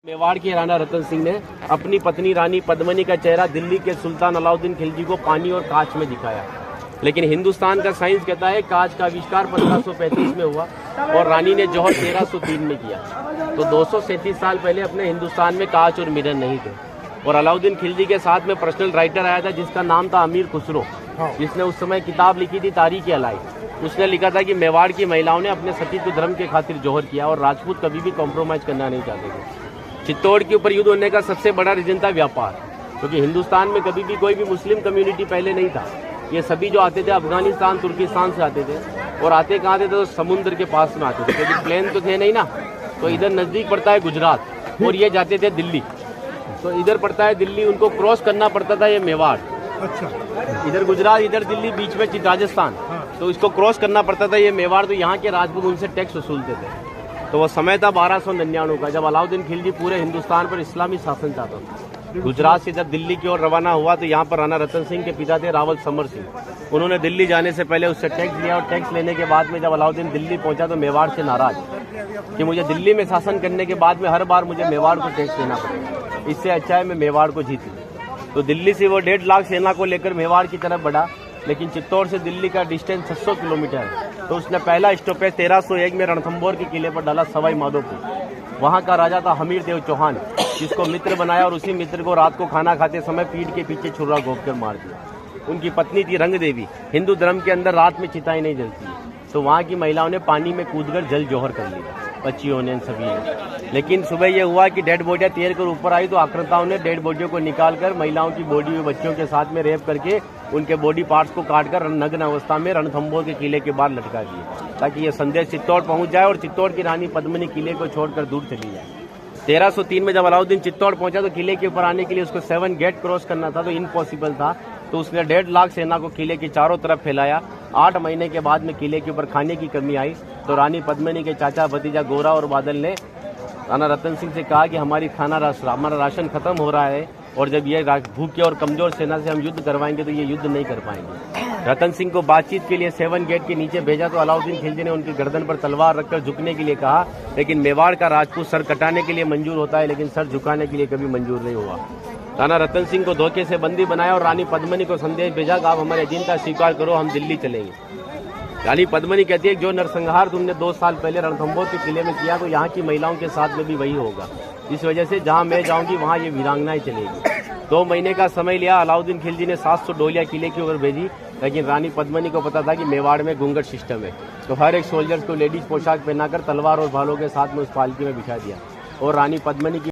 मेवाड़ के राणा रतन सिंह ने अपनी पत्नी रानी पद्मिनी का चेहरा दिल्ली के सुल्तान अलाउद्दीन खिलजी को पानी और कांच में दिखाया। लेकिन हिंदुस्तान का साइंस कहता है कांच का आविष्कार 1535 में हुआ और रानी ने जौहर 1303 में किया। तो 237 साल पहले अपने हिंदुस्तान में कांच और मिरर नहीं थे। और अलाउद्दीन खिलजी के साथ में पर्सनल राइटर आया था जिसका नाम था अमीर खुसरो, जिसने उस समय किताब लिखी थी तारीख अलाई। उसने लिखा था कि मेवाड़ की महिलाओं ने अपने सतीत्व धर्म के खातिर जौहर किया और राजपूत कभी भी कॉम्प्रोमाइज करना नहीं चाहते थे। चित्तौड़ के ऊपर युद्ध होने का सबसे बड़ा रीजन था व्यापार, क्योंकि हिंदुस्तान में कभी भी कोई भी मुस्लिम कम्युनिटी पहले नहीं था। ये सभी जो आते थे अफगानिस्तान तुर्किस्तान से आते थे और आते कहाँ थे तो समुद्र के पास में आते थे, क्योंकि प्लेन तो थे नहीं ना। तो इधर नज़दीक पड़ता है गुजरात और ये जाते थे दिल्ली, तो इधर पड़ता है दिल्ली, उनको क्रॉस करना पड़ता था ये मेवाड़। अच्छा, इधर गुजरात इधर दिल्ली बीच में राजस्थान, तो इसको क्रॉस करना पड़ता था ये मेवाड़। तो यहाँ के राजपूत उनसे टैक्स वसूलते थे। तो वो समय था 1299 का, जब अलाउद्दीन खिलजी पूरे हिंदुस्तान पर इस्लामी शासन चाहता था। गुजरात से जब दिल्ली की ओर रवाना हुआ तो यहाँ पर राणा रतन सिंह के पिता थे रावल समर सिंह। उन्होंने दिल्ली जाने से पहले उससे टैक्स लिया और टैक्स लेने के बाद में जब अलाउद्दीन दिल्ली पहुंचा तो मेवाड़ से नाराज कि मुझे दिल्ली में शासन करने के बाद में हर बार मुझे मेवाड़ को टैक्स देना पड़ेगा, इससे अच्छा है मैं मेवाड़ को जीत लूं। तो दिल्ली से वो 1.5 लाख सेना को लेकर मेवाड़ की तरफ बढ़ा, लेकिन चित्तौड़ से दिल्ली का डिस्टेंस 600 किलोमीटर है। तो उसने पहला स्टॉपेज 1301 में रणथंभौर के किले पर डाला सवाई माधोपुर। वहाँ का राजा था हमीर देव चौहान, जिसको मित्र बनाया और उसी मित्र को रात को खाना खाते समय पीठ के पीछे छुरा घोंप कर मार दिया। उनकी पत्नी थी रंग देवी। हिंदू धर्म के अंदर रात में चिताएं नहीं जलती है, तो वहाँ की महिलाओं ने पानी में कूदकर जल जौहर कर लिया, बच्चियों ने सभी ने। लेकिन सुबह यह हुआ कि डेड बॉडियाँ तैर कर ऊपर आई तो आक्रांताओं ने डेड बॉडियों को निकालकर महिलाओं की बॉडी में बच्चों के साथ में रेप करके उनके बॉडी पार्ट्स को काटकर नग्न अवस्था में रणथंभौर के किले के बाहर लटका दिए, ताकि ये संदेश चित्तौड़ पहुंच जाए और चित्तौड़ की रानी पद्मिनी किले को छोड़कर दूर चली जाए। 1303 में जब अलाउद्दीन चित्तौड़ पहुंचा तो किले के ऊपर आने के लिए उसको 7 गेट क्रॉस करना था, तो इम्पॉसिबल था। तो उसने 1.5 लाख सेना को किले के चारों तरफ फैलाया। 8 महीने के बाद में किले के ऊपर खाने की कमी आई तो रानी पद्मिनी के चाचा भतीजा गोरा और बादल ने राणा रतन सिंह से कहा कि हमारा राशन खत्म हो रहा है और जब ये भूखे और कमजोर सेना से हम युद्ध करवाएंगे तो ये युद्ध नहीं कर पाएंगे। रतन सिंह को बातचीत के लिए 7 गेट के नीचे भेजा तो अलाउद्दीन खिलजी ने उनकी गर्दन पर तलवार रखकर झुकने के लिए कहा, लेकिन मेवाड़ का राजपूत सर कटाने के लिए मंजूर होता है लेकिन सर झुकाने के लिए कभी मंजूर नहीं हुआ। राणा रतन सिंह को धोखे से बंदी बनाया और रानी पद्मिनी को संदेश भेजा कि आप हमारे अधीनता स्वीकार करो, हम दिल्ली चलेंगे। रानी पद्मिनी कहती है जो नरसंहार तुमने 2 साल पहले रणथंभौर के किले में किया तो यहाँ की महिलाओं के साथ में भी वही होगा। इस वजह से जहाँ मैं जाऊँगी वहाँ ये वीरांगनाएं चलेगी। 2 महीने का समय लिया। अलाउद्दीन खिलजी ने 700 डोलियाँ किले की ओर भेजी, लेकिन रानी पद्मिनी को पता था कि मेवाड़ में घूंघट सिस्टम है, तो हर एक सोल्जर्स को लेडीज पोशाक पहनाकर तलवार और भालों के साथ में उस पालकी में बिठा दिया और रानी पद्मिनी की